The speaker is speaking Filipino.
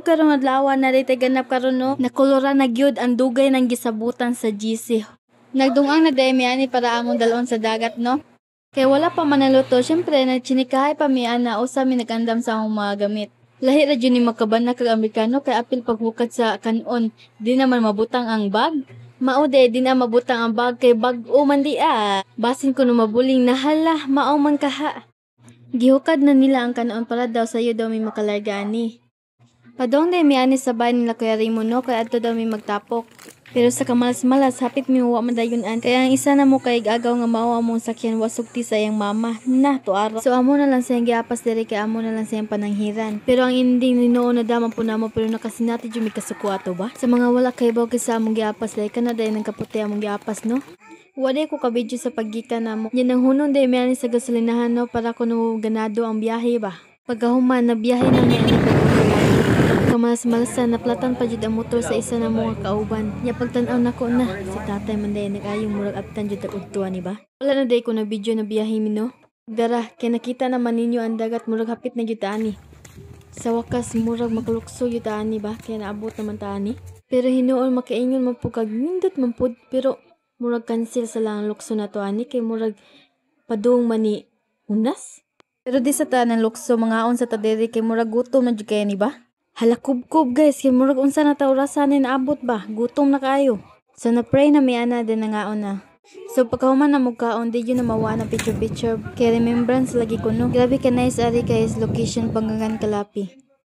karong adlaw na rin ganap karon no. Nakolora na gyud ang dugay ng gisabutan sa GC. Nagdungang na demi ani para among dalon sa dagat no. Kaya wala pa manaluto, syempre nagchinikahay pa mi ana usa mi nagandam sa akong mga gamit. Lahi ra jud ni magkabana kag Amerikano kay apil paghukad sa kanon, di naman mabutang ang bag. Mao di na mabutang ang bag kay bag-o man di Basin ko no mabuling nahala, mao man kaha. Gihukad na nila ang kanon para daw sayo daw mi makalarga ani. Padong day mi ani sa bahay nila Kuya Raymond no kay adto daw mi magtapok. Pero sa kamalas-malas hapit mi wa madayon-an kaya ang isa na mo kay agaw nga mao among sakyan wasugti sa iyang mama na tuara. So amo na lang siyang giapas diri kay amo na lang siyang pananghiran. Pero ang ending ni noon na daman po namo pero nakasinati jud mi kasuko ato ba. Sa mga wala kay baw sa among giapas dai kana day nang kaputi among giapas no. Wala ko kabidyo sa paggikan namo. Yan ang hunon day mi ani sa gasolinahan no para kuno ganado ang biyahe ba. Pagkahuman na biyahe na mi ani kamalas-malasan naplatan pa jud ang motor sa isa na mga kauban. Nya pagtan-aw nako na si tatay man day nagayong murag abtan jud og tuwa ni ba. Wala na day ko na video na biyahe mi no. Dara kay nakita naman ninyo ang dagat murag hapit na jud ani. Sa wakas murag makalukso jud ani ba kay naabot naman taani. Pero hinuon makaingon man pud kag nindot man pud pero murag cancel sa lang lukso na to ani kay murag padung man ni unas. Pero di sa tanan lukso mangaon sa tadiri kay murag gutom na jud kay ni ba. Hala kubkob guys, kay murag unsa na ta orasan ni naabot ba? Gutom na kayo. So na-pray na mi ana din nangaon na. So pagkahuman na mugkaon di yun na mawa na picture kay remembrance lagi ko no. Grabe ka nice ari kay location Panggangan Kalapi.